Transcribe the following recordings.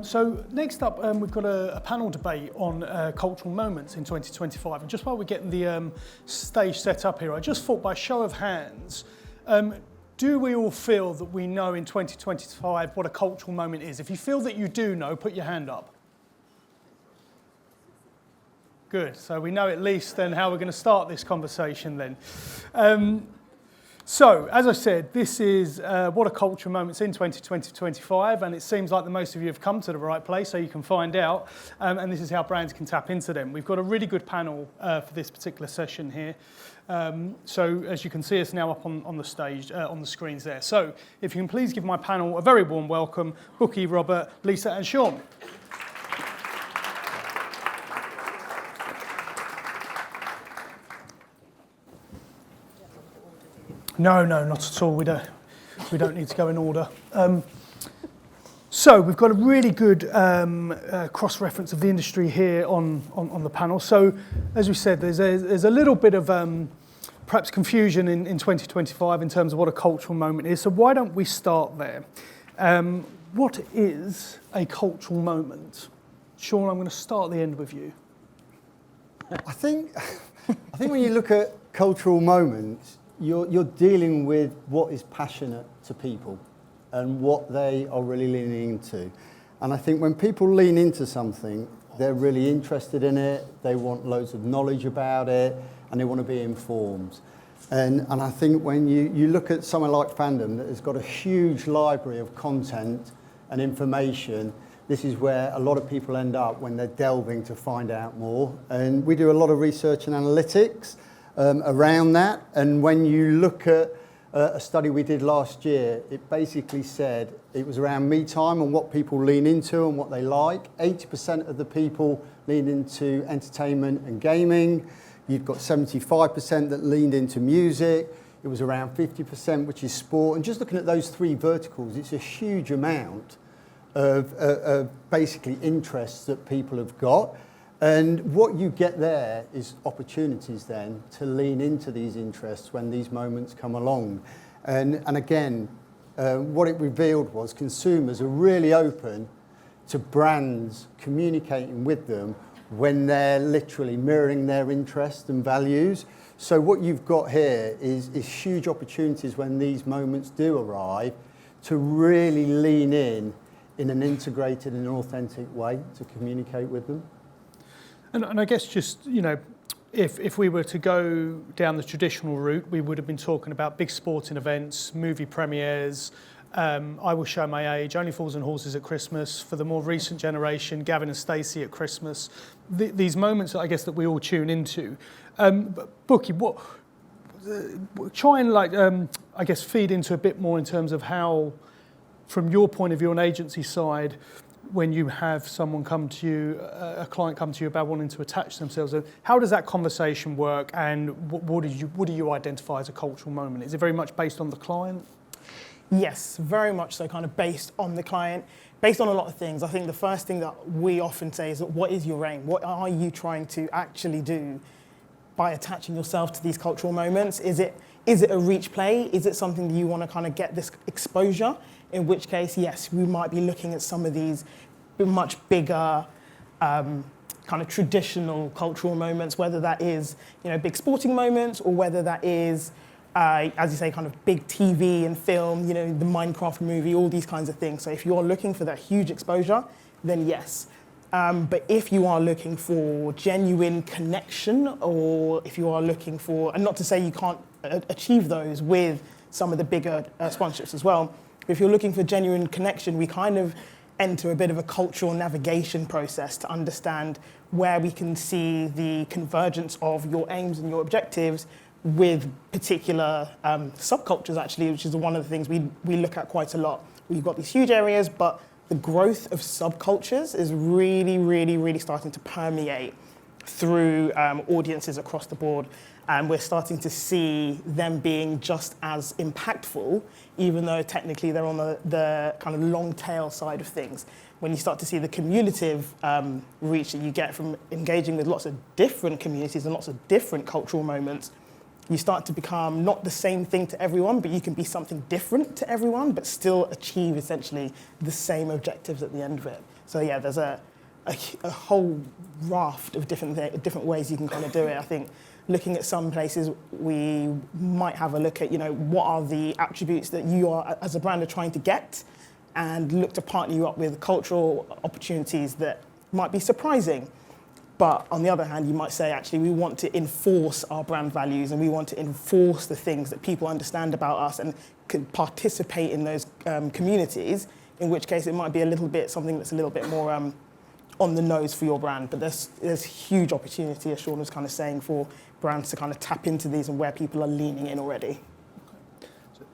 So next up, we've got a panel debate on cultural moments in 2025. And just while we're getting the stage set up here, I just thought by show of hands, do we all feel that we know in 2025 what a cultural moment is? If you feel that you do know, put your hand up. Good, so we know at least then how we're going to start this conversation then. So, as I said, this is what a cultural moment's in 2020-25, and it seems like the most of you have come to the right place, so you can find out, and this is how brands can tap into them. We've got a really good panel for this particular session here. So, as you can see us now up on the stage, on the screens there. So, if you can please give my panel a very warm welcome, Bukky, Robert, Lisa and Shaun. No, not at all. We don't need to go in order. So we've got a really good cross-reference of the industry here on the panel. So as we said, there's a little bit of perhaps confusion in 2025 in terms of what a cultural moment is. So why don't we start there? What is a cultural moment? Shaun, I'm going to start at the end with you. I think when you look at cultural moments, you're dealing with what is passionate to people and what they are really leaning into. And I think when people lean into something, they're really interested in it, they want loads of knowledge about it, and they want to be informed. And I think when you look at somewhere like Fandom that has got a huge library of content and information, this is where a lot of people end up when they're delving to find out more. And we do a lot of research and analytics around that, and when you look at a study we did last year, it basically said it was around me time and what people lean into and what they like. 80% of the people leaned into entertainment and gaming. You've got 75% that leaned into music. It was around 50%, which is sport. And just looking at those three verticals, it's a huge amount of basically interests that people have got. And what you get there is opportunities then to lean into these interests when these moments come along. And again, what it revealed was consumers are really open to brands communicating with them when they're literally mirroring their interests and values. So what you've got here is huge opportunities when these moments do arrive to really lean in an integrated and authentic way to communicate with them. And I guess just, you know, if we were to go down the traditional route, we would have been talking about big sporting events, movie premieres, I Will Show My Age, Only Fools and Horses at Christmas, for the more recent generation, Gavin and Stacey at Christmas. These moments, I guess, that we all tune into. But Bukky, try and I guess, feed into a bit more in terms of how, from your point of view on agency side, when you have someone come to you, a client come to you about wanting to attach themselves, how does that conversation work, and what do you identify as a cultural moment? Is it very much based on the client? Yes, very much so, kind of based on the client, based on a lot of things. I think the first thing that we often say is, what is your aim? What are you trying to actually do by attaching yourself to these cultural moments? Is it a reach play? Is it something that you want to kind of get this exposure? In which case, yes, we might be looking at some of these much bigger kind of traditional cultural moments, whether that is, you know, big sporting moments, or whether that is, as you say, kind of big TV and film, you know, the Minecraft movie, all these kinds of things. So if you're looking for that huge exposure, then yes. But if you are looking for genuine connection, or if you are looking for, and not to say you can't achieve those with some of the bigger sponsorships as well, but if you're looking for genuine connection, we kind of enter a bit of a cultural navigation process to understand where we can see the convergence of your aims and your objectives with particular subcultures, actually, which is one of the things we look at quite a lot. We've got these huge areas, but the growth of subcultures is really, really, really starting to permeate through audiences across the board. And we're starting to see them being just as impactful, even though technically they're on the kind of long tail side of things. When you start to see the cumulative reach that you get from engaging with lots of different communities and lots of different cultural moments, you start to become not the same thing to everyone, but you can be something different to everyone, but still achieve essentially the same objectives at the end of it. So yeah, there's a whole raft of different ways you can kind of do it. I think looking at some places, we might have a look at, what are the attributes that you are, as a brand, are trying to get, and look to partner you up with cultural opportunities that might be surprising. But on the other hand, you might say, actually, we want to enforce our brand values and we want to enforce the things that people understand about us and can participate in those communities, in which case it might be something that's a little bit more on the nose for your brand. But there's huge opportunity, as Shaun was kind of saying, for brands to kind of tap into these and where people are leaning in already.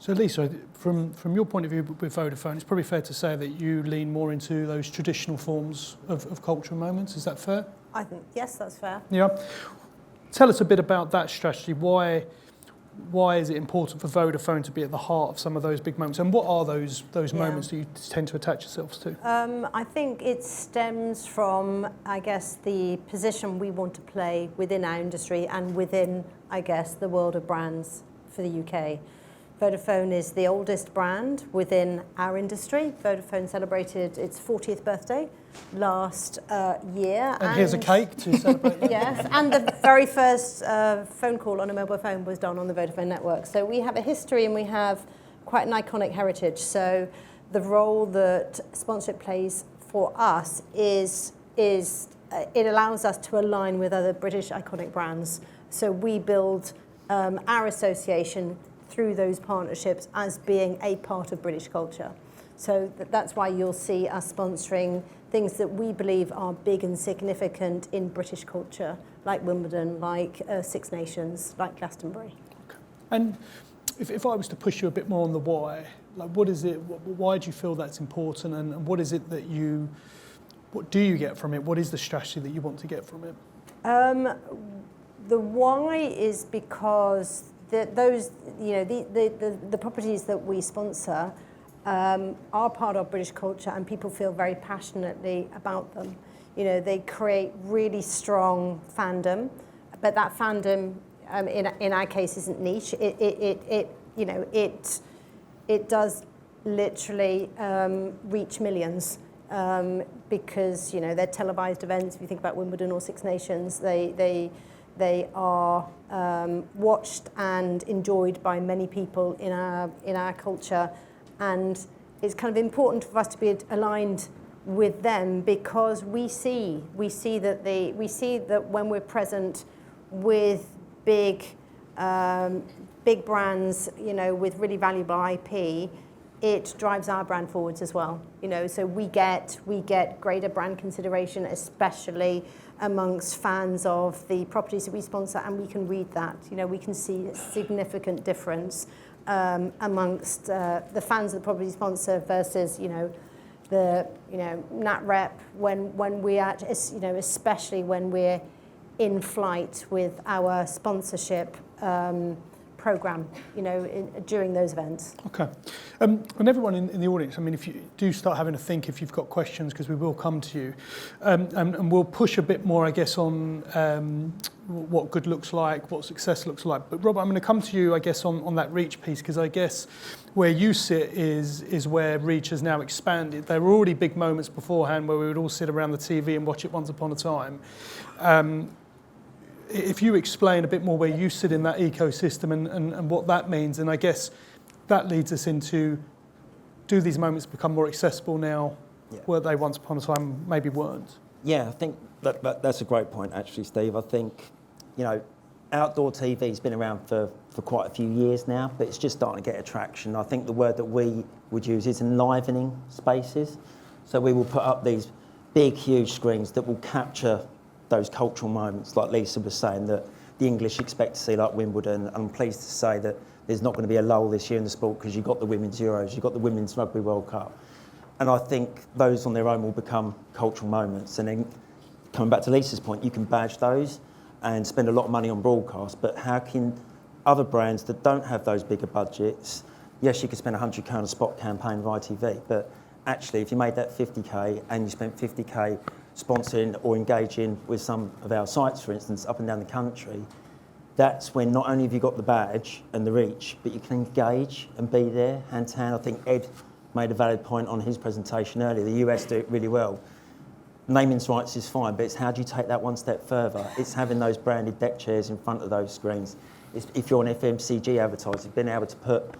So Lisa, from your point of view with Vodafone, it's probably fair to say that you lean more into those traditional forms of cultural moments. Is that fair? I think, yes, that's fair. Yeah. Tell us a bit about that strategy. Why is it important for Vodafone to be at the heart of some of those big moments? And what are those moments that you tend to attach yourselves to? I think it stems from, I guess, the position we want to play within our industry and within, I guess, the world of brands for the UK. Vodafone is the oldest brand within our industry. Vodafone celebrated its 40th birthday last year. And here's a cake to celebrate that. Yes, and the very first phone call on a mobile phone was done on the Vodafone network. So we have a history and we have quite an iconic heritage. So the role that sponsorship plays for us is it allows us to align with other British iconic brands. So we build our association through those partnerships as being a part of British culture. So that's why you'll see us sponsoring things that we believe are big and significant in British culture, like Wimbledon, like Six Nations, like Glastonbury. Okay. And if I was to push you a bit more on the why, like what is it, why do you feel that's important, and what is it that what do you get from it? What is the strategy that you want to get from it? The why is because the properties that we sponsor are part of British culture, and people feel very passionately about them. They create really strong fandom, but that fandom, in our case, isn't niche. It does literally reach millions because they're televised events. If you think about Wimbledon or Six Nations, they are watched and enjoyed by many people in our culture, and it's kind of important for us to be aligned with them because we see that when we're present with big brands, with really valuable IP, it drives our brand forwards as well. So we get greater brand consideration, especially amongst fans of the properties that we sponsor, and we can read that. We can see a significant difference amongst the fans of the property sponsor versus the nat rep when we are especially when we're in flight with our sponsorship program, during those events. Okay. And everyone in the audience, if you do start having to think, if you've got questions, because we will come to you, and we'll push a bit more, I guess, on what good looks like, what success looks like. But Rob, I'm going to come to you, I guess, on that reach piece, because I guess where you sit is where reach has now expanded. There were already big moments beforehand where we would all sit around the TV and watch it once upon a time. If you explain a bit more where you sit in that ecosystem and what that means, and I guess that leads us into, do these moments become more accessible now, where they once upon a time maybe weren't? Yeah, I think that's a great point, actually, Steve. I think, outdoor TV's been around for quite a few years now, but it's just starting to get attraction. I think the word that we would use is enlivening spaces. So we will put up these big, huge screens that will capture those cultural moments, like Lisa was saying, that the English expect to see, like Wimbledon. I'm pleased to say that there's not going to be a lull this year in the sport because you've got the Women's Euros, you've got the Women's Rugby World Cup. And I think those on their own will become cultural moments. And then, coming back to Lisa's point, you can badge those and spend a lot of money on broadcast, but how can other brands that don't have those bigger budgets, yes, you could spend £100 on a spot campaign via TV, but actually, if you made that 50k and you spent 50k sponsoring or engaging with some of our sites, for instance, up and down the country, that's when not only have you got the badge and the reach, but you can engage and be there hand to hand. I think Ed made a valid point on his presentation earlier. The US do it really well. Naming rights is fine, but it's how do you take that one step further? It's having those branded deck chairs in front of those screens. If you're an FMCG advertiser, being able to put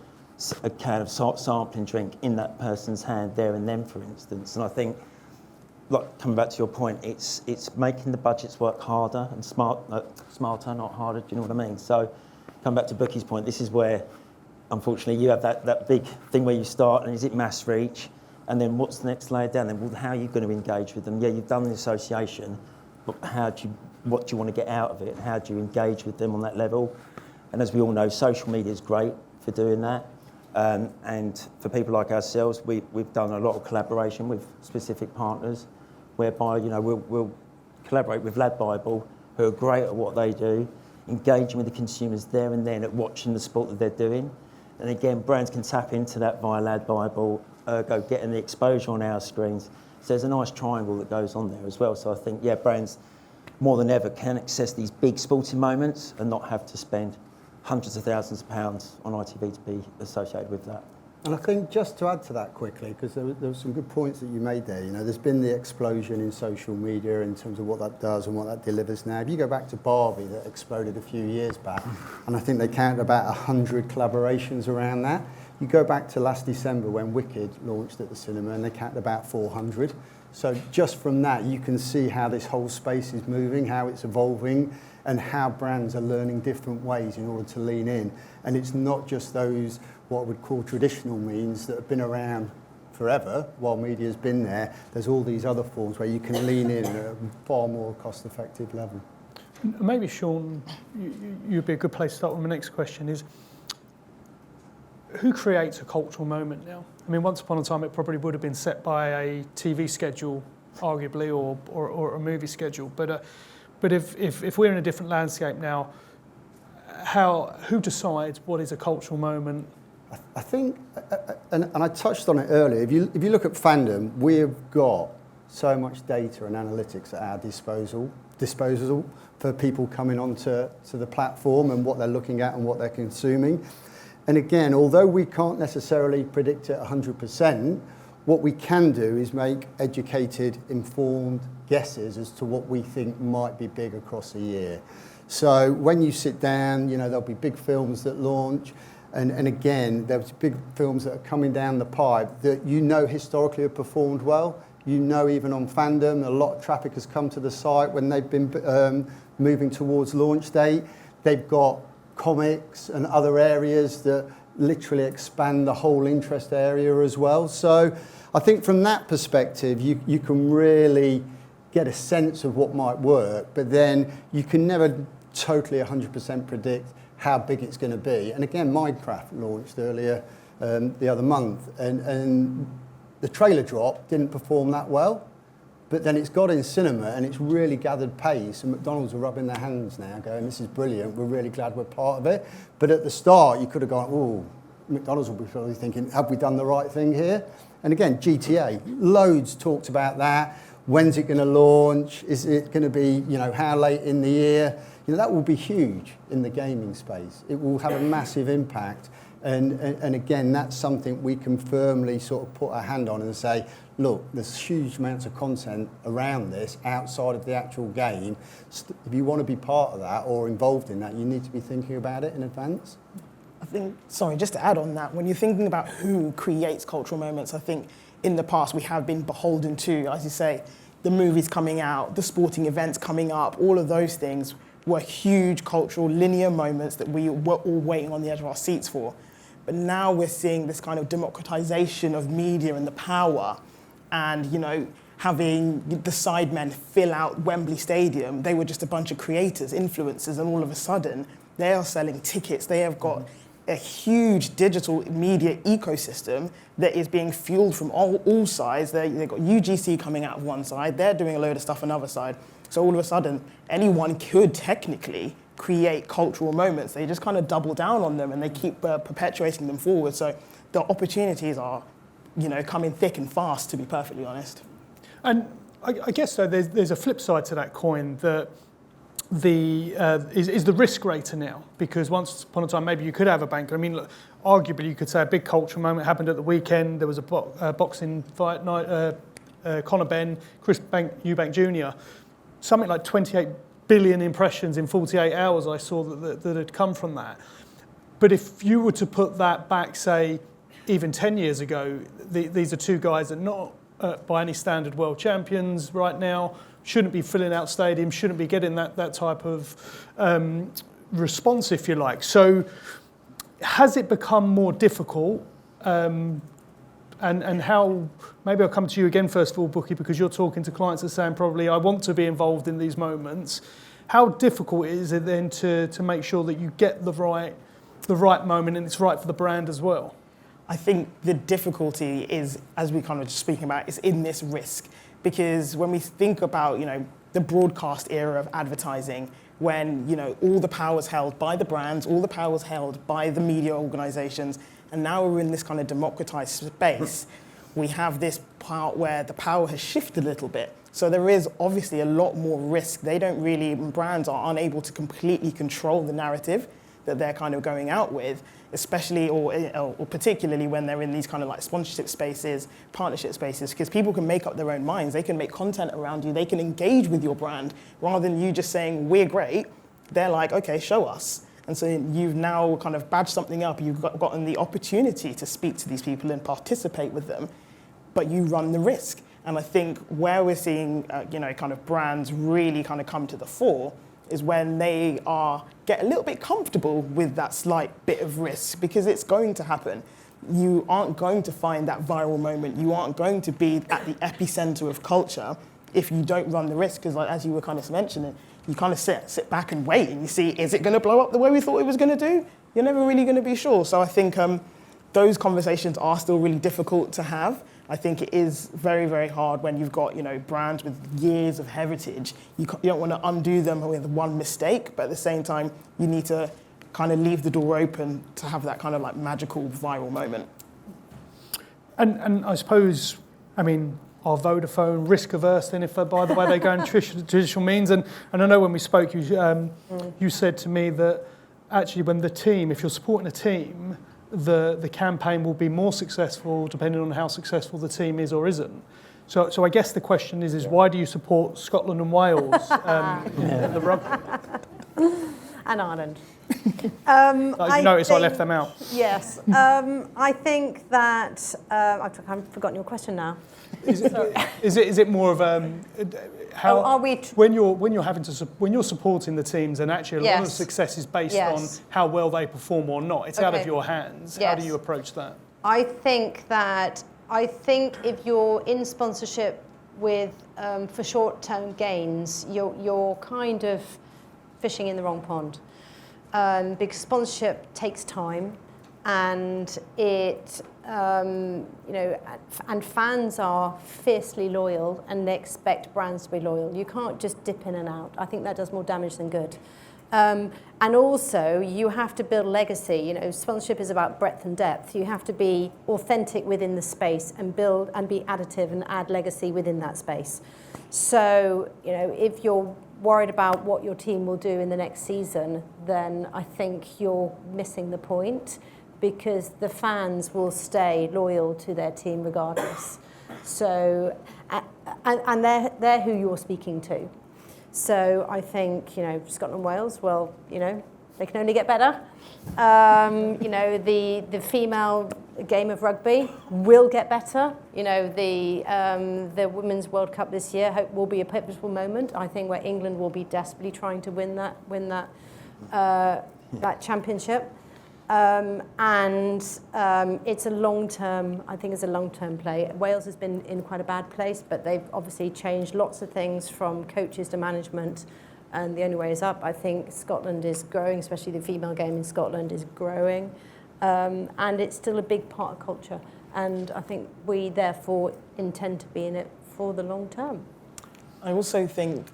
a can of sampling drink in that person's hand there and then, for instance. And I think, like coming back to your point, it's making the budgets work harder and smarter, not harder. Do you know what I mean? So, coming back to Bukky's point, this is where, unfortunately, you have that big thing where you start, and is it mass reach? And then what's the next layer down? Then, well, how are you going to engage with them? Yeah, you've done the association, but what do you want to get out of it? How do you engage with them on that level? And as we all know, social media is great for doing that. And for people like ourselves, we've done a lot of collaboration with specific partners, whereby we'll collaborate with Lad Bible, who are great at what they do, engaging with the consumers there and then at watching the sport that they're doing. And again, brands can tap into that via Lad Bible, ergo getting the exposure on our screens. So there's a nice triangle that goes on there as well. So I think, brands more than ever can access these big sporting moments and not have to spend hundreds of thousands of pounds on ITV to be associated with that. And I think just to add to that quickly, because there were some good points that you made there. There's been the explosion in social media in terms of what that does and what that delivers now. If you go back to Barbie, that exploded a few years back, and I think they counted about 100 collaborations around that. You go back to last December when Wicked launched at the cinema, and they counted about 400. So just from that, you can see how this whole space is moving, how it's evolving, and how brands are learning different ways in order to lean in. And it's not just those, what I would call traditional means that have been around forever while media's been there. There's all these other forms where you can lean in at a far more cost-effective level. Maybe, Shaun, you'd be a good place to start with my next question is, who creates a cultural moment now? I mean, once upon a time, it probably would have been set by a TV schedule, arguably, or a movie schedule. But if we're in a different landscape now, who decides what is a cultural moment? I think, and I touched on it earlier, if you look at Fandom, we've got so much data and analytics at our disposal for people coming onto the platform and what they're looking at and what they're consuming. And again, although we can't necessarily predict it 100%, what we can do is make educated, informed guesses as to what we think might be big across a year. So when you sit down, there'll be big films that launch, and again, there's big films that are coming down the pipe that historically have performed well. Even on Fandom, a lot of traffic has come to the site when they've been moving towards launch date. They've got comics and other areas that literally expand the whole interest area as well. So I think from that perspective, you can really get a sense of what might work, but then you can never totally 100% predict how big it's going to be. And again, Minecraft launched earlier the other month, and the trailer drop didn't perform that well, but then it's got in cinema and it's really gathered pace, and McDonald's are rubbing their hands now going, this is brilliant, we're really glad we're part of it. But at the start, you could have gone, oh, McDonald's will be probably thinking, have we done the right thing here? And again, GTA, loads talked about that. When's it going to launch? Is it going to be, how late in the year? That will be huge in the gaming space. It will have a massive impact. And again, that's something we can firmly sort of put our hand on and say, look, there's huge amounts of content around this outside of the actual game. If you want to be part of that or involved in that, you need to be thinking about it in advance. I think, just to add on that, when you're thinking about who creates cultural moments, I think in the past we have been beholden to, as you say, the movies coming out, the sporting events coming up, all of those things were huge cultural linear moments that we were all waiting on the edge of our seats for. But now we're seeing this kind of democratization of media and the power, and having the sidemen fill out Wembley Stadium. They were just a bunch of creators, influencers, and all of a sudden they are selling tickets. They have got a huge digital media ecosystem that is being fueled from all sides. They've got UGC coming out of one side, they're doing a load of stuff on the other side. So all of a sudden, anyone could technically create cultural moments. They just kind of double down on them and they keep perpetuating them forward. So the opportunities are, coming thick and fast, to be perfectly honest. And I guess so. There's a flip side to that coin that is the risk greater now? Because once upon a time, maybe you could have a banker. I mean, look, arguably, you could say a big cultural moment happened at the weekend. There was a boxing fight night, Conor Benn, Chris Eubank Jr. Something like 28 billion impressions in 48 hours I saw that had come from that. But if you were to put that back, say, even 10 years ago, these are two guys that not by any standard world champions right now, shouldn't be filling out stadiums, shouldn't be getting that type of response, if you like. So has it become more difficult? And how, maybe I'll come to you again first of all, Bukky, because you're talking to clients that are saying probably, I want to be involved in these moments. How difficult is it then to make sure that you get the right moment and it's right for the brand as well? I think the difficulty is, as we kind of just speaking about, is in this risk. Because when we think about, the broadcast era of advertising, when, all the power is held by the brands, all the power is held by the media organizations, and now we're in this kind of democratized space, we have this part where the power has shifted a little bit. So there is obviously a lot more risk. Brands are unable to completely control the narrative that they're kind of going out with, especially or particularly when they're in these kind of like sponsorship spaces, partnership spaces, because people can make up their own minds. They can make content around you. They can engage with your brand rather than you just saying, we're great. They're like, okay, show us. And so you've now kind of badged something up. You've gotten the opportunity to speak to these people and participate with them, but you run the risk. And I think where we're seeing, kind of brands really kind of come to the fore is when they get a little bit comfortable with that slight bit of risk, because it's going to happen. You aren't going to find that viral moment. You aren't going to be at the epicenter of culture if you don't run the risk, because like, as you were kind of mentioning, you kind of sit back and wait and you see, is it going to blow up the way we thought it was going to do? You're never really going to be sure. So I think those conversations are still really difficult to have. I think it is very, very hard when you've got, brands with years of heritage. You don't want to undo them with one mistake, but at the same time, you need to kind of leave the door open to have that kind of like magical viral moment. And I suppose, are Vodafone risk averse then if, by the way, they go in traditional means? And I know when we spoke, you said to me that actually if you're supporting a team, the campaign will be more successful depending on how successful the team is or isn't. So I guess the question is why do you support Scotland and Wales in the rugby? And Ireland. You notice I left them out. Yes. I think that I've forgotten your question now. Is it more of how are we when you're supporting the teams and actually a lot of success is based on how well they perform or not? It's out of your hands. How do you approach that? I think if you're in sponsorship with for short-term gains, you're kind of fishing in the wrong pond, because sponsorship takes time, and it and fans are fiercely loyal and they expect brands to be loyal. You can't just dip in and out. I think that does more damage than good. And also, you have to build legacy. Sponsorship is about breadth and depth. You have to be authentic within the space and build and be additive and add legacy within that space. So, if you're worried about what your team will do in the next season, then I think you're missing the point, because the fans will stay loyal to their team regardless. So, and they're who you're speaking to. So I think, Scotland and Wales, well, they can only get better. The female game of rugby will get better. The Women's World Cup this year will be a pivotal moment, I think, where England will be desperately trying to win that championship. It's a long-term, I think it's a long-term play. Wales has been in quite a bad place, but they've obviously changed lots of things from coaches to management, and the only way is up. I think Scotland is growing, especially the female game in Scotland is growing, and it's still a big part of culture. And I think we therefore intend to be in it for the long term. I also think,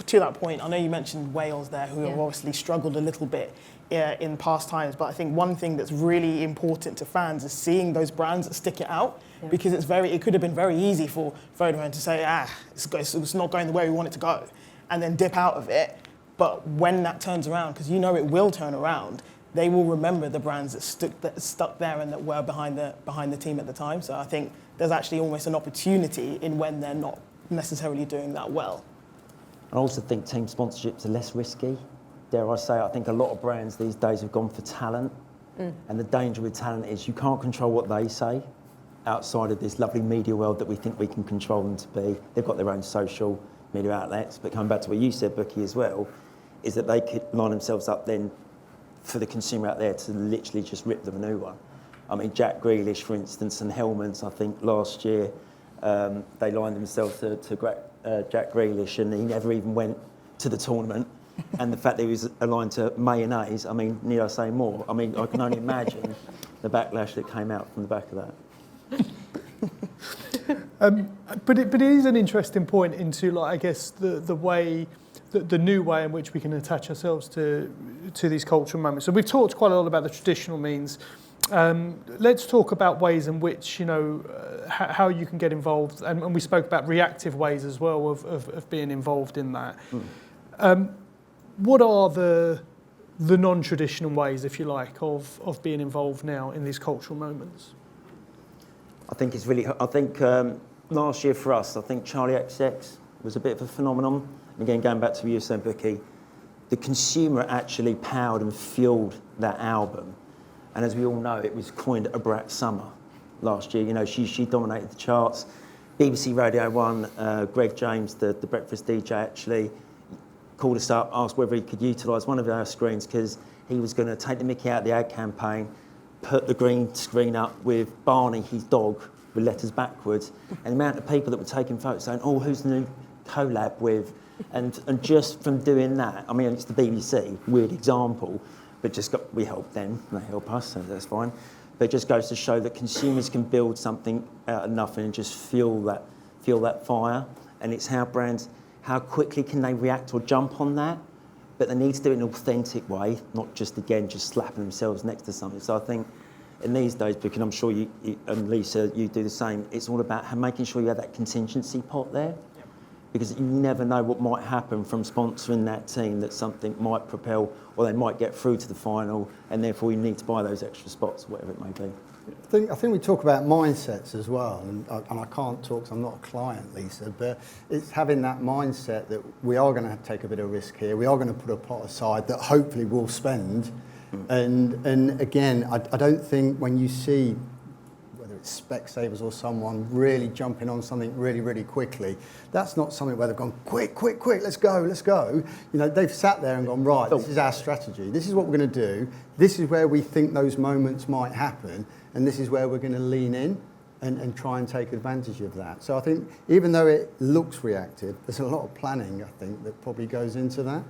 to that point, I know you mentioned Wales there, who have obviously struggled a little bit in past times, but I think one thing that's really important to fans is seeing those brands that stick it out, because it could have been very easy for Vodafone to say, it's not going the way we want it to go, and then dip out of it. But when that turns around, because you know it will turn around, they will remember the brands that stuck there and that were behind the team at the time. So I think there's actually almost an opportunity in when they're not necessarily doing that well. I also think team sponsorships are less risky. Dare I say, I think a lot of brands these days have gone for talent. And the danger with talent is you can't control what they say outside of this lovely media world that we think we can control them to be. They've got their own social media outlets. But coming back to what you said, Bukky, as well, is that they could line themselves up then for the consumer out there to literally just rip them a new one. I mean, Jack Grealish, for instance, and Hellman's, I think last year, they lined themselves to Jack Grealish, and he never even went to the tournament. And the fact that he was aligned to mayonnaise, I mean, need I say more? I mean, I can only imagine the backlash that came out from the back of that. But it is an interesting point into, like, I guess, the way, the new way in which we can attach ourselves to these cultural moments. So we've talked quite a lot about the traditional means. Let's talk about ways in which, how you can get involved. And we spoke about reactive ways as well of being involved in that. What are the non-traditional ways, if you like, of being involved now in these cultural moments? I think it's really, last year for us, I think Charlie XX was a bit of a phenomenon. And again, going back to what you said, Bukky, the consumer actually powered and fueled that album. And as we all know, it was coined a Brat Summer last year. She dominated the charts. BBC Radio 1, Greg James, the breakfast DJ, actually called us up, asked whether he could utilise one of our screens because he was going to take the mickey out of the ad campaign, put the green screen up with Barney, his dog, with letters backwards, and the amount of people that were taking photos saying, "Oh, who's the new collab with?" And just from doing that, I mean, it's the BBC, weird example, but we help them, they help us, so that's fine. But it just goes to show that consumers can build something out of nothing and just fuel that fire, and it's how quickly can they react or jump on that? But they need to do it in an authentic way, not just slapping themselves next to something. So I think in these days, because I'm sure you and Lisa, you do the same, it's all about making sure you have that contingency pot there. Yep. Because you never know what might happen from sponsoring that team, that something might propel, or they might get through to the final, and therefore you need to buy those extra spots, whatever it may be. I think we talk about mindsets as well, and I can't talk because I'm not a client, Lisa, but it's having that mindset that we are going to take a bit of risk here. We are going to put a pot aside that hopefully we'll spend. And again, I don't think when you see, whether it's Specsavers or someone really jumping on something really, really quickly, that's not something where they've gone, quick, let's go. They've sat there and gone, right, this is our strategy. This is what we're going to do. This is where we think those moments might happen. And this is where we're going to lean in and try and take advantage of that. So I think even though it looks reactive, there's a lot of planning, I think, that probably goes into that.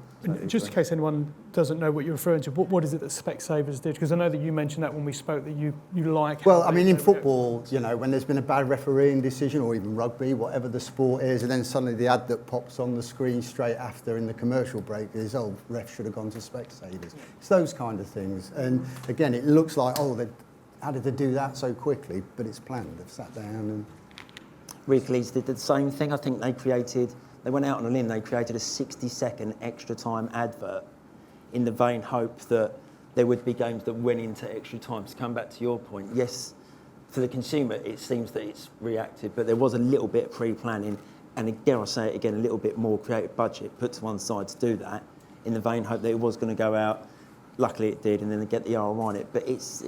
Just in case anyone doesn't know what you're referring to, what is it that Specsavers did? Because I know that you mentioned that when we spoke, that you like... Well, I mean, in football, when there's been a bad refereeing decision, or even rugby, whatever the sport is, and then suddenly the ad that pops on the screen straight after in the commercial break is, oh, ref should have gone to Specsavers. It's those kind of things. And again, it looks like, how did they do that so quickly? But it's planned. They've sat down and... Recleys did the same thing. I think they went out on a limb, they created a 60-second extra time advert in the vain hope that there would be games that went into extra time. To come back to your point, yes, for the consumer, it seems that it's reactive, but there was a little bit of pre-planning, and dare I say it again, a little bit more creative budget put to one side to do that, in the vain hope that it was going to go out. Luckily it did, and then they get the ROI on it, but it's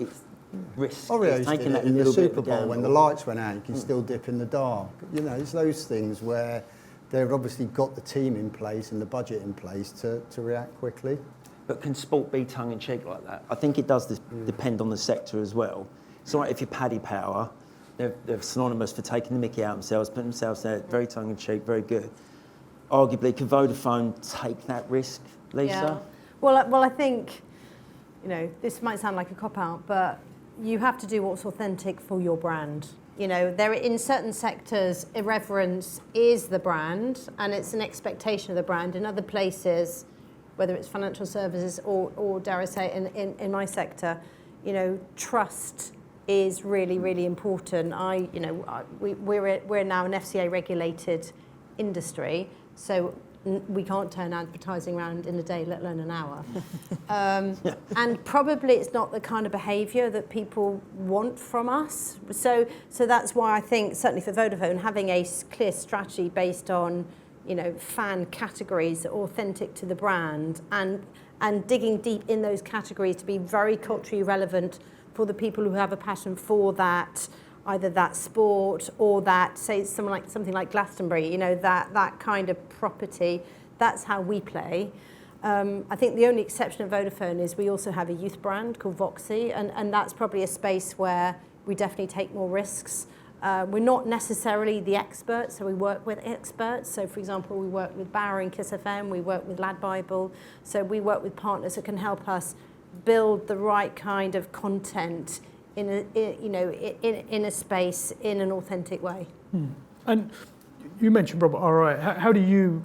risk. Oreos did it in the Super Bowl when the lights went out, you can still dip in the dark. It's those things where they've obviously got the team in place and the budget in place to react quickly. But can sport be tongue-in-cheek like that? I think it does depend on the sector as well. It's all right if you're Paddy Power, they're synonymous for taking the mickey out themselves, putting themselves there, very tongue-in-cheek, very good. Arguably, could Vodafone take that risk, Lisa? Yeah. Well, I think, this might sound like a cop-out, but you have to do what's authentic for your brand. There in certain sectors, irreverence is the brand, and it's an expectation of the brand. In other places, whether it's financial services or dare I say, in my sector, trust is really, really important. We're now an FCA regulated industry, so we can't turn advertising around in a day, let alone an hour. And probably it's not the kind of behaviour that people want from us. So that's why I think, certainly for Vodafone, having a clear strategy based on, fan categories that are authentic to the brand, and digging deep in those categories to be very culturally relevant for the people who have a passion for that, either that sport or that, say, something like Glastonbury, that kind of property. That's how we play. I think the only exception at Vodafone is we also have a youth brand called Voxy, and that's probably a space where we definitely take more risks. We're not necessarily the experts, so we work with experts. So, for example, we work with Bauer and Kiss FM, we work with Lad Bible. So we work with partners that can help us build the right kind of content in a space in an authentic way. And you mentioned Robert ROI.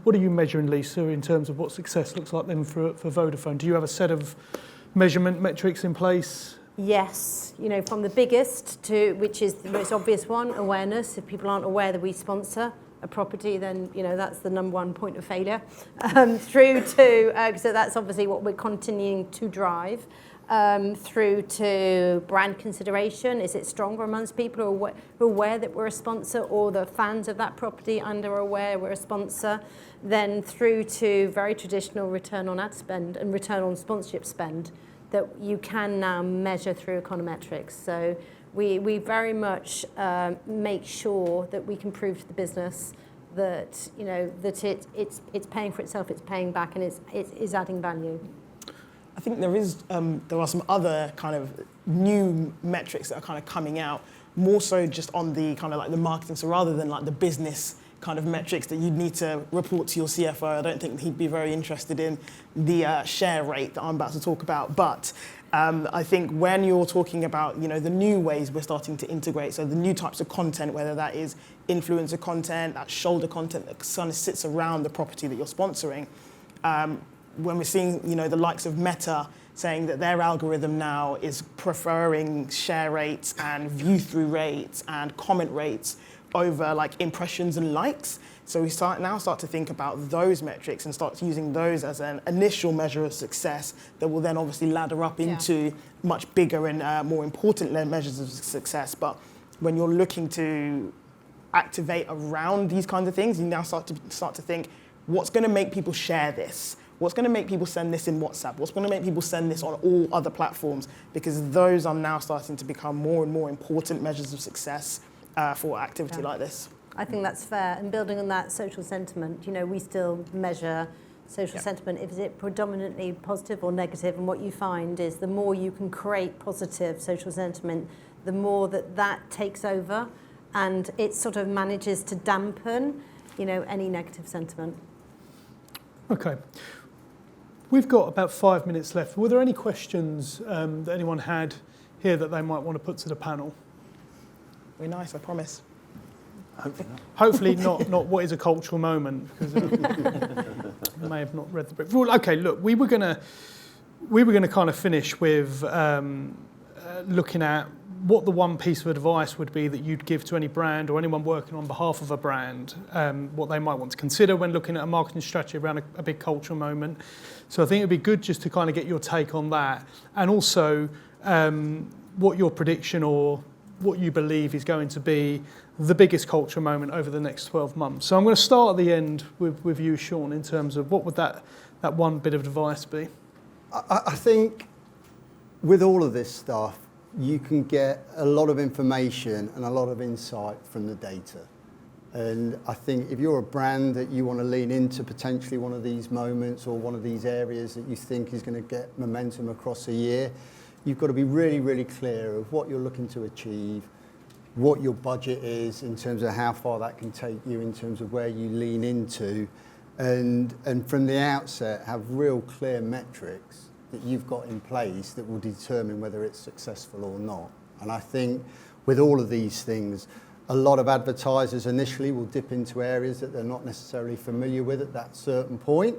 What are you measuring, Lisa, in terms of what success looks like then for Vodafone? Do you have a set of measurement metrics in place? Yes, from the biggest to, which is the most obvious one, awareness. If people aren't aware that we sponsor a property, then that's the number one point of failure. Through to, so that's obviously what we're continuing to drive. Through to brand consideration. Is it stronger amongst people who are aware that we're a sponsor, or the fans of that property and are aware we're a sponsor? Then through to very traditional return on ad spend and return on sponsorship spend that you can now measure through econometrics. So we very much make sure that we can prove to the business that that it's paying for itself, it's paying back, and it is adding value. I think there are some other kind of new metrics that are kind of coming out, more so just on the kind of like the marketing. So rather than like the business kind of metrics that you'd need to report to your CFO, I don't think he'd be very interested in the share rate that I'm about to talk about. But I think when you're talking about the new ways we're starting to integrate, so the new types of content, whether that is influencer content, that shoulder content that kind of sits around the property that you're sponsoring. When we're seeing, the likes of Meta saying that their algorithm now is preferring share rates and view-through rates and comment rates over like impressions and likes. So we start to think about those metrics and start using those as an initial measure of success that will then obviously ladder up into much bigger and more important measures of success. But when you're looking to activate around these kinds of things, you now start to think, what's going to make people share this? What's going to make people send this in WhatsApp? What's going to make people send this on all other platforms? Because those are now starting to become more and more important measures of success for activity like this. I think that's fair. And building on that social sentiment, we still measure social sentiment. Is it predominantly positive or negative? And what you find is the more you can create positive social sentiment, the more that takes over, and it sort of manages to dampen, any negative sentiment. Okay. We've got about 5 minutes left. Were there any questions that anyone had here that they might want to put to the panel? Very nice, I promise. Hopefully not what is a cultural moment, because I may have not read the book. Well, okay, look, we were gonna kind of finish with looking at what the one piece of advice would be that you'd give to any brand or anyone working on behalf of a brand, what they might want to consider when looking at a marketing strategy around a big cultural moment. So I think it'd be good just to kind of get your take on that, and also what your prediction or what you believe is going to be the biggest cultural moment over the next 12 months. So I'm going to start at the end with you, Shaun, in terms of what would that one bit of advice be? I think with all of this stuff, you can get a lot of information and a lot of insight from the data. And I think if you're a brand that you want to lean into potentially one of these moments or one of these areas that you think is going to get momentum across a year, you've got to be really, really clear of what you're looking to achieve, what your budget is in terms of how far that can take you in terms of where you lean into, and from the outset have real clear metrics that you've got in place that will determine whether it's successful or not. And I think with all of these things, a lot of advertisers initially will dip into areas that they're not necessarily familiar with at that certain point,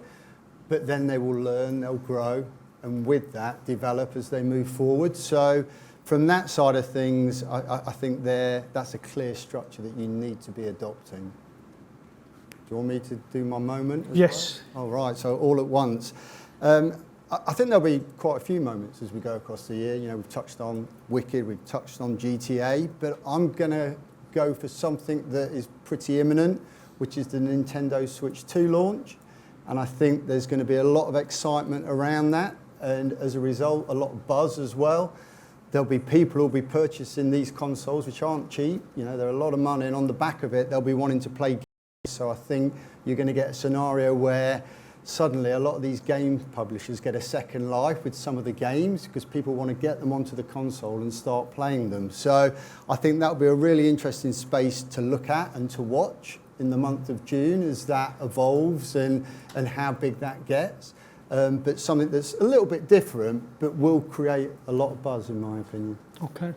but then they will learn, they'll grow, and with that develop as they move forward. So from that side of things, I think that's a clear structure that you need to be adopting. you want me to do my moment as Yes. well? All right, so all at once. I think there'll be quite a few moments as we go across the year. You know, we've touched on Wicked, we've touched on GTA, but I'm going to go for something that is pretty imminent, which is the Nintendo Switch 2 launch. And I think there's going to be a lot of excitement around that, and as a result, a lot of buzz as well. There'll be people who'll be purchasing these consoles, which aren't cheap. You know, they're a lot of money, and on the back of it, they'll be wanting to play games. So I think you're going to get a scenario where suddenly a lot of these game publishers get a second life with some of the games because people want to get them onto the console and start playing them. So I think that'll be a really interesting space to look at and to watch in the month of June as that evolves and how big that gets. But something that's a little bit different, but will create a lot of buzz, in my opinion. Okay.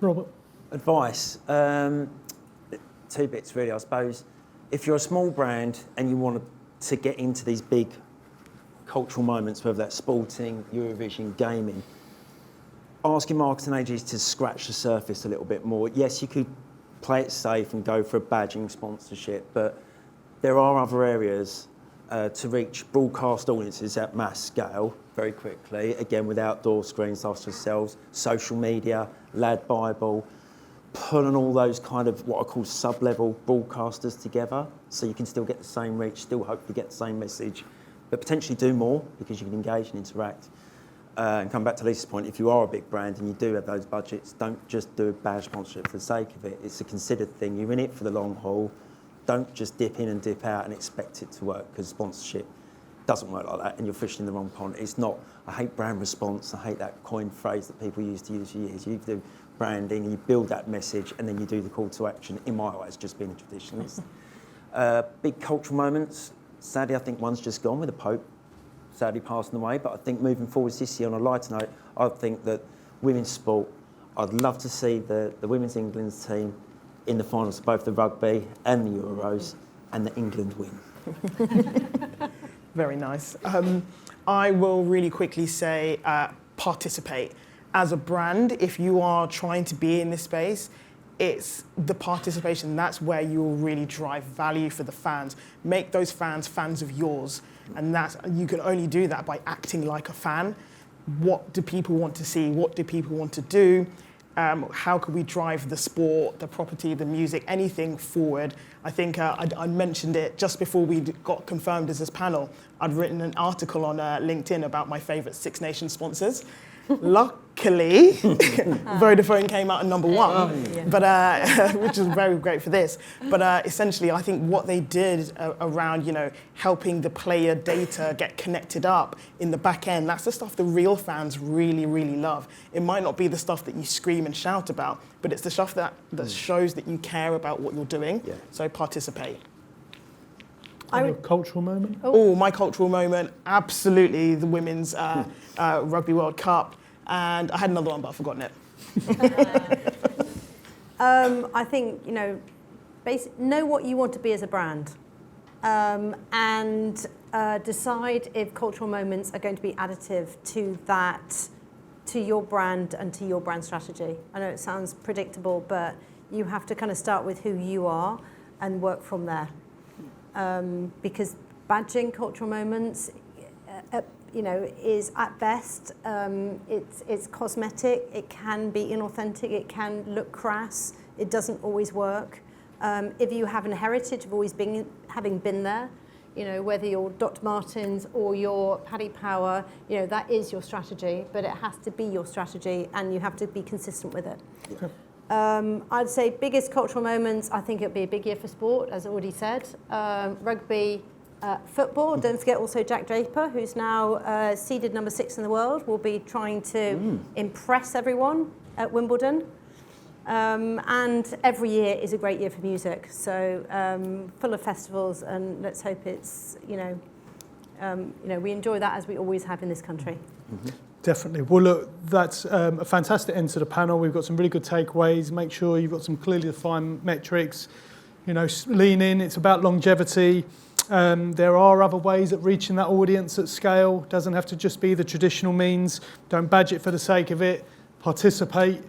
Robert? Advice, 2 bits really, I suppose. If you're a small brand and you want to get into these big cultural moments, whether that's sporting, Eurovision, gaming, ask your marketing agencies to scratch the surface a little bit more. Yes, you could play it safe and go for a badging sponsorship, but there are other areas to reach broadcast audiences at mass scale very quickly, again with outdoor screens such as yourselves, social media, Lad Bible, pulling all those kind of what I call sub-level broadcasters together so you can still get the same reach, still hopefully get the same message, but potentially do more because you can engage and interact. And come back to Lisa's point, if you are a big brand and you do have those budgets, don't just do a badge sponsorship for the sake of it. It's a considered thing. You're in it for the long haul. Don't just dip in and dip out and expect it to work, because sponsorship doesn't work like that and you're fishing in the wrong pond. It's not, I hate brand response, I hate that coined phrase that people used to use for years. You do branding and you build that message and then you do the call to action, in my eyes, just being a traditionalist. Big cultural moments, sadly I think one's just gone with the Pope, sadly passing away, but I think moving forward this year on a lighter note, I think that women's sport, I'd love to see the Women's England team in the finals of both the rugby and the Euros, and that England win. Very nice. I will really quickly say participate. As a brand, if you are trying to be in this space, it's the participation. That's where you'll really drive value for the fans. Make those fans fans of yours. And you can only do that by acting like a fan. What do people want to see? What do people want to do? How can we drive the sport, the property, the music, anything forward? I think I mentioned it just before we got confirmed as this panel. I'd written an article on LinkedIn about my favourite Six Nations sponsors. Luckily, Vodafone came out at number 1, but which is very great for this. But essentially, I think what they did around, helping the player data get connected up in the back end, that's the stuff the real fans really, really love. It might not be the stuff that you scream and shout about, but it's the stuff that shows that you care about what you're doing. Yeah. So participate. Your cultural moment? Oh, my cultural moment, absolutely the Women's Rugby World Cup. And I had another one, but I've forgotten it. I think, know what you want to be as a brand, and decide if cultural moments are going to be additive to that, to your brand and to your brand strategy. I know it sounds predictable, but you have to kind of start with who you are and work from there. Because badging cultural moments, is at best, it's cosmetic, it can be inauthentic, it can look crass, it doesn't always work. If you have a heritage of always having been there, whether you're Dr. Martens or you're Paddy Power, that is your strategy, but it has to be your strategy and you have to be consistent with it. Okay. I'd say biggest cultural moments, I think it'll be a big year for sport, as I already said. Rugby, football, don't forget also Jack Draper, who's now seeded number 6 in the world, will be trying to impress everyone at Wimbledon. And every year is a great year for music, so full of festivals, and let's hope it's, we enjoy that as we always have in this country. Mm-hmm. Definitely. Well, look, that's a fantastic end to the panel. We've got some really good takeaways. Make sure you've got some clearly defined metrics. Lean in. It's about longevity. There are other ways of reaching that audience at scale. Doesn't have to just be the traditional means. Don't badge it for the sake of it. Participate.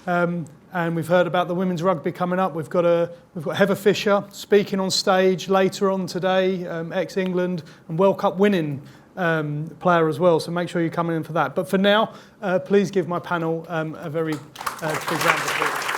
And and we've heard about the women's rugby coming up. We've got Heather Fisher speaking on stage later on today, ex-England and World Cup winning player as well. So make sure you're coming in for that. But for now, please give my panel a very big round of applause.